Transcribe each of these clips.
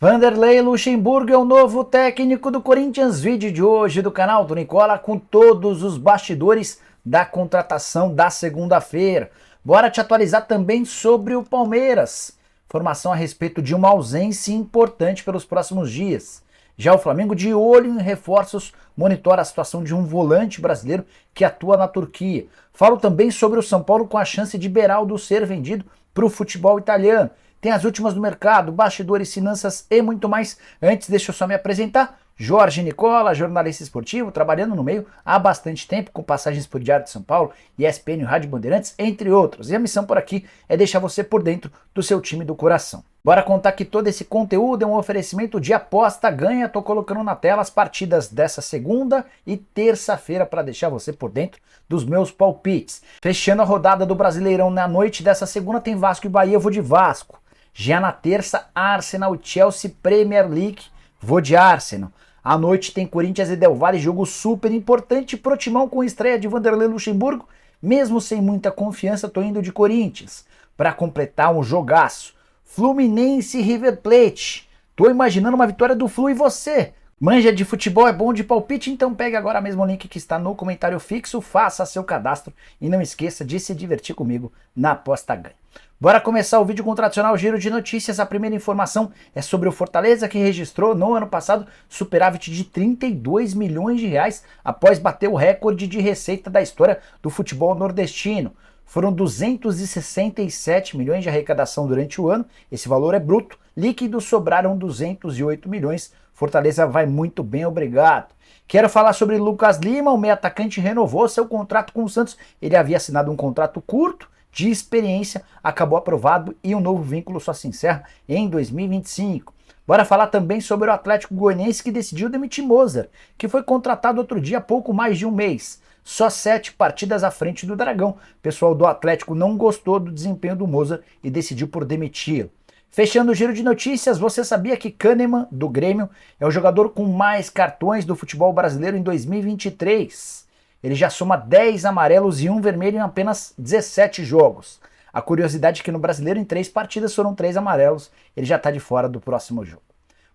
Vanderlei Luxemburgo é o novo técnico do Corinthians. Vídeo de hoje do canal do Nicola com todos os bastidores da contratação da segunda-feira. Bora te atualizar também sobre o Palmeiras. Informação a respeito de uma ausência importante pelos próximos dias. Já o Flamengo, de olho em reforços, monitora a situação de um volante brasileiro que atua na Turquia. Falo também sobre o São Paulo com a chance de Beraldo ser vendido para o futebol italiano. Tem as últimas do mercado, bastidores, finanças e muito mais. Antes, deixa eu só me apresentar. Jorge Nicola, jornalista esportivo, trabalhando no meio há bastante tempo, com passagens por Diário de São Paulo, ESPN, Rádio Bandeirantes, entre outros. E a missão por aqui é deixar você por dentro do seu time do coração. Bora contar que todo esse conteúdo é um oferecimento de aposta ganha. Tô colocando na tela as partidas dessa segunda e terça-feira para deixar você por dentro dos meus palpites. Fechando a rodada do Brasileirão na noite dessa segunda tem Vasco e Bahia, eu vou de Vasco. Já na terça, Arsenal e Chelsea, Premier League, vou de Arsenal. À noite tem Corinthians e Del Valle, jogo super importante pro Timão com estreia de Vanderlei Luxemburgo. Mesmo sem muita confiança, tô indo de Corinthians. Para completar um jogaço, Fluminense e River Plate. Tô imaginando uma vitória do Flu e você. Manja de futebol, é bom de palpite? Então pegue agora mesmo o link que está no comentário fixo, faça seu cadastro e não esqueça de se divertir comigo na aposta ganha. Bora começar o vídeo com o tradicional giro de notícias. A primeira informação é sobre o Fortaleza, que registrou no ano passado superávit de 32 milhões de reais após bater o recorde de receita da história do futebol nordestino. Foram 267 milhões de arrecadação durante o ano, esse valor é bruto, líquido sobraram 208 milhões, Fortaleza vai muito bem, obrigado. Quero falar sobre Lucas Lima, o meio atacante renovou seu contrato com o Santos, ele havia assinado um contrato curto, de experiência, acabou aprovado e um novo vínculo só se encerra em 2025. Bora falar também sobre o Atlético Goianiense que decidiu demitir Mozart, que foi contratado outro dia há pouco mais de um mês. Só 7 partidas à frente do Dragão. O pessoal do Atlético não gostou do desempenho do Mozart e decidiu por demiti-lo. Fechando o giro de notícias, você sabia que Kahneman, do Grêmio, é o jogador com mais cartões do futebol brasileiro em 2023? Ele já soma 10 amarelos e 1 vermelho em apenas 17 jogos. A curiosidade é que no Brasileiro, em 3 partidas, foram 3 amarelos. Ele já está de fora do próximo jogo.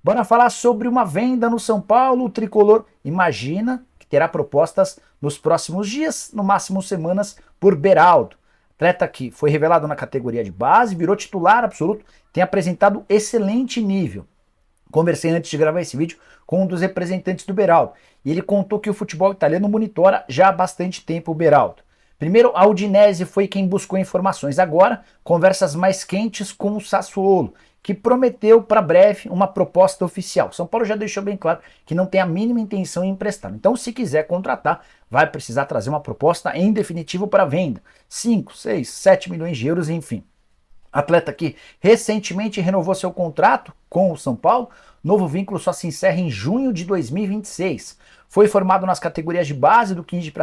Bora falar sobre uma venda no São Paulo. O Tricolor imagina que terá propostas nos próximos dias, no máximo semanas, por Beraldo. Atleta que foi revelado na categoria de base, virou titular absoluto, tem apresentado excelente nível. Conversei antes de gravar esse vídeo com um dos representantes do Beraldo e ele contou que o futebol italiano monitora já há bastante tempo o Beraldo. Primeiro, a Udinese foi quem buscou informações. Agora, conversas mais quentes com o Sassuolo, que prometeu para breve uma proposta oficial. São Paulo já deixou bem claro que não tem a mínima intenção em emprestar. Então, se quiser contratar, vai precisar trazer uma proposta em definitivo para venda. 5, 6, 7 milhões de euros, enfim. Atleta que recentemente renovou seu contrato com o São Paulo, novo vínculo só se encerra em junho de 2026. Foi formado nas categorias de base do 15 de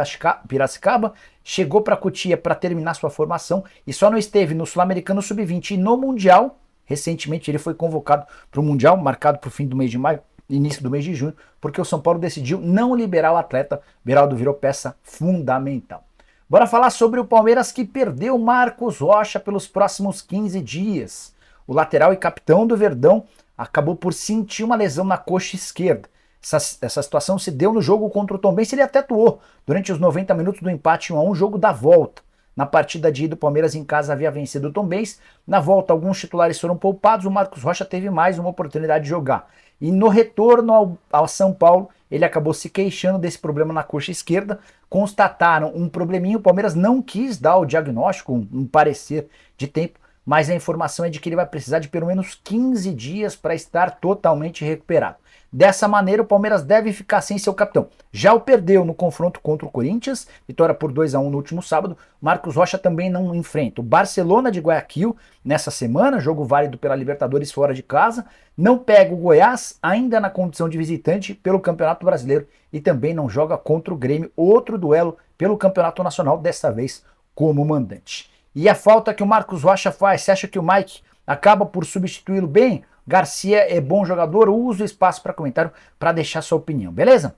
Piracicaba, chegou para Cotia para terminar sua formação e só não esteve no Sul-Americano Sub-20 e no Mundial. Recentemente ele foi convocado para o Mundial, marcado para o fim do mês de maio, início do mês de junho, porque o São Paulo decidiu não liberar o atleta. Beraldo virou peça fundamental. Bora falar sobre o Palmeiras que perdeu Marcos Rocha pelos próximos 15 dias. O lateral e capitão do Verdão acabou por sentir uma lesão na coxa esquerda. Essa situação se deu no jogo contra o Tombense, ele até atuou durante os 90 minutos do empate 1 a 1, jogo da volta. Na partida de ida, o Palmeiras em casa havia vencido o Tombense. Na volta, alguns titulares foram poupados, o Marcos Rocha teve mais uma oportunidade de jogar. E no retorno ao São Paulo, ele acabou se queixando desse problema na coxa esquerda. Constataram um probleminha, o Palmeiras não quis dar o diagnóstico, um parecer de tempo, mas a informação é de que ele vai precisar de pelo menos 15 dias para estar totalmente recuperado. Dessa maneira, o Palmeiras deve ficar sem seu capitão. Já o perdeu no confronto contra o Corinthians, vitória por 2 a 1 no último sábado. Marcos Rocha também não enfrenta o Barcelona de Guayaquil nessa semana, jogo válido pela Libertadores fora de casa. Não pega o Goiás, ainda na condição de visitante, pelo Campeonato Brasileiro e também não joga contra o Grêmio, outro duelo pelo Campeonato Nacional, dessa vez como mandante. E a falta que o Marcos Rocha faz, você acha que o Mike acaba por substituí-lo bem? Garcia é bom jogador, usa o espaço para comentário para deixar sua opinião, beleza?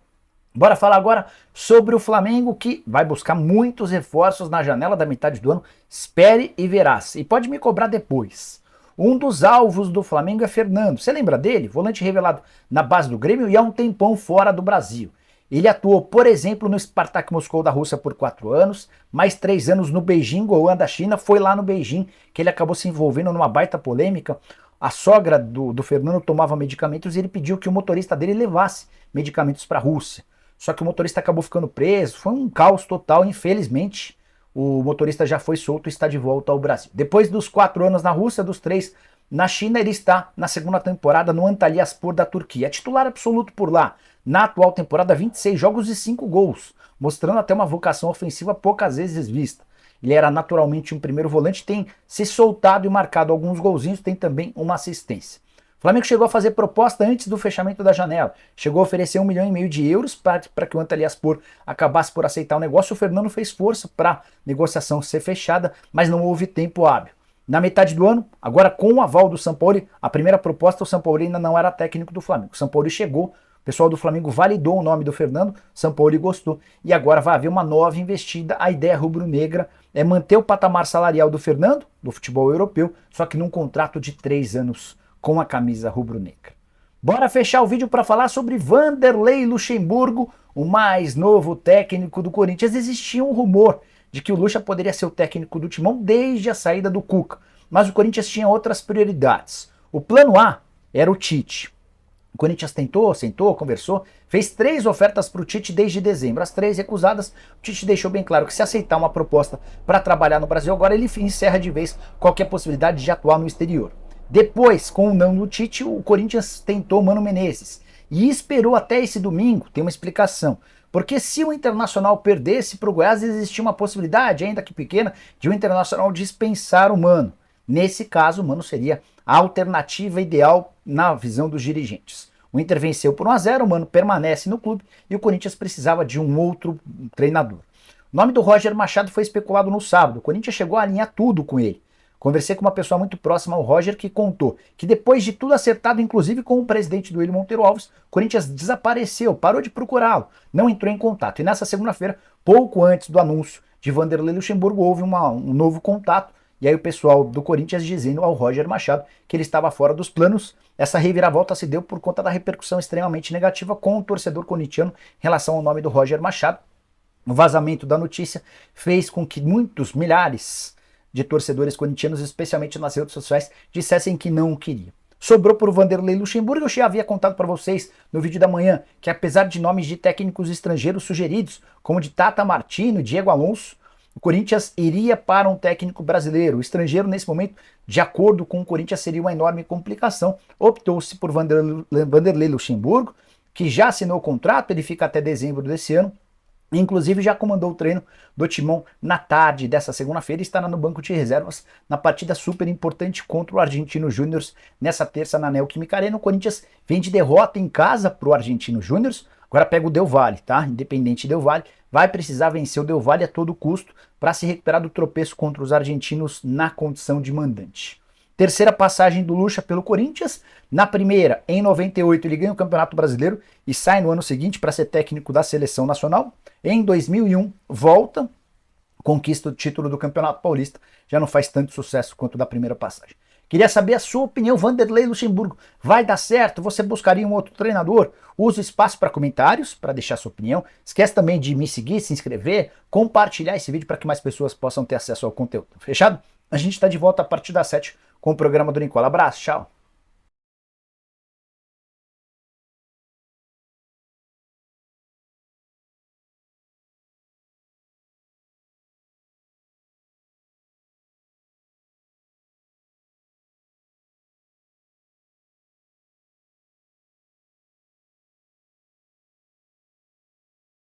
Bora falar agora sobre o Flamengo, que vai buscar muitos reforços na janela da metade do ano. Espere e verás. E pode me cobrar depois. Um dos alvos do Flamengo é Fernando. Você lembra dele? Volante revelado na base do Grêmio e há um tempão fora do Brasil. Ele atuou, por exemplo, no Spartak Moscou da Rússia por 4 anos, mais 3 anos no Beijing Guoan da China. Foi lá no Beijing que ele acabou se envolvendo numa baita polêmica. A sogra do Fernando tomava medicamentos e ele pediu que o motorista dele levasse medicamentos para a Rússia. Só que o motorista acabou ficando preso, foi um caos total, infelizmente. O motorista já foi solto e está de volta ao Brasil. Depois dos 4 anos na Rússia, dos 3 na China, ele está na segunda temporada no Antalyaspor da Turquia. É titular absoluto por lá. Na atual temporada, 26 jogos e 5 gols, mostrando até uma vocação ofensiva poucas vezes vista. Ele era naturalmente um primeiro volante, tem se soltado e marcado alguns golzinhos, tem também uma assistência. O Flamengo chegou a fazer proposta antes do fechamento da janela, chegou a oferecer 1,5 milhão de euros para que o Antalyaspor acabasse por aceitar o negócio. O Fernando fez força para a negociação ser fechada, mas não houve tempo hábil. Na metade do ano, agora com o aval do Sampaoli, a primeira proposta, o Sampaoli ainda não era técnico do Flamengo. O Sampaoli chegou, o pessoal do Flamengo validou o nome do Fernando, Sampaoli gostou e agora vai haver uma nova investida. A ideia rubro-negra é manter o patamar salarial do Fernando, do futebol europeu, só que num contrato de 3 anos com a camisa rubro-negra. Bora fechar o vídeo para falar sobre Vanderlei Luxemburgo, o mais novo técnico do Corinthians. Existia um rumor de que o Lucha poderia ser o técnico do Timão desde a saída do Cuca, mas o Corinthians tinha outras prioridades. O plano A era o Tite. O Corinthians tentou, sentou, conversou, fez 3 ofertas para o Tite desde dezembro, as 3 recusadas. O Tite deixou bem claro que se aceitar uma proposta para trabalhar no Brasil, agora ele encerra de vez qualquer possibilidade de atuar no exterior. Depois, com o não do Tite, o Corinthians tentou Mano Menezes e esperou até esse domingo, tem uma explicação. Porque se o Internacional perdesse para o Goiás, existia uma possibilidade, ainda que pequena, de o Internacional dispensar o Mano. Nesse caso, o Mano seria a alternativa ideal na visão dos dirigentes. O Inter venceu por 1-0, o Mano permanece no clube e o Corinthians precisava de um outro treinador. O nome do Roger Machado foi especulado no sábado, o Corinthians chegou a alinhar tudo com ele. Conversei com uma pessoa muito próxima ao Roger que contou que depois de tudo acertado, inclusive com o presidente do Willian Monteiro Alves, o Corinthians desapareceu, parou de procurá-lo, não entrou em contato. E nessa segunda-feira, pouco antes do anúncio de Vanderlei Luxemburgo, houve um novo contato. E aí o pessoal do Corinthians dizendo ao Roger Machado que ele estava fora dos planos. Essa reviravolta se deu por conta da repercussão extremamente negativa com o torcedor corintiano em relação ao nome do Roger Machado. O vazamento da notícia fez com que muitos, milhares de torcedores corintianos, especialmente nas redes sociais, dissessem que não o queriam. Sobrou por Vanderlei Luxemburgo. Eu já havia contado para vocês no vídeo da manhã que apesar de nomes de técnicos estrangeiros sugeridos, como de Tata Martino e Diego Alonso, o Corinthians iria para um técnico brasileiro. O estrangeiro, nesse momento, de acordo com o Corinthians, seria uma enorme complicação. Optou-se por Vanderlei Luxemburgo, que já assinou o contrato, ele fica até dezembro desse ano. Inclusive já comandou o treino do Timão na tarde dessa segunda-feira e estará no banco de reservas na partida super importante contra o Argentino Júnior nessa terça na Neoquímica Arena. O Corinthians vem de derrota em casa para o Argentino Júnior, agora pega o Del Valle, tá? Independente Del Valle, vai precisar vencer o Del Valle a todo custo para se recuperar do tropeço contra os argentinos na condição de mandante. Terceira passagem do Lucha pelo Corinthians. Na primeira, em 98, ele ganha o Campeonato Brasileiro e sai no ano seguinte para ser técnico da Seleção Nacional. Em 2001, volta, conquista o título do Campeonato Paulista. Já não faz tanto sucesso quanto da primeira passagem. Queria saber a sua opinião, Vanderlei Luxemburgo. Vai dar certo? Você buscaria um outro treinador? Use o espaço para comentários, para deixar sua opinião. Esquece também de me seguir, se inscrever, compartilhar esse vídeo para que mais pessoas possam ter acesso ao conteúdo. Fechado? A gente está de volta a partir das 7 com o programa do Nicola. Abraço, tchau!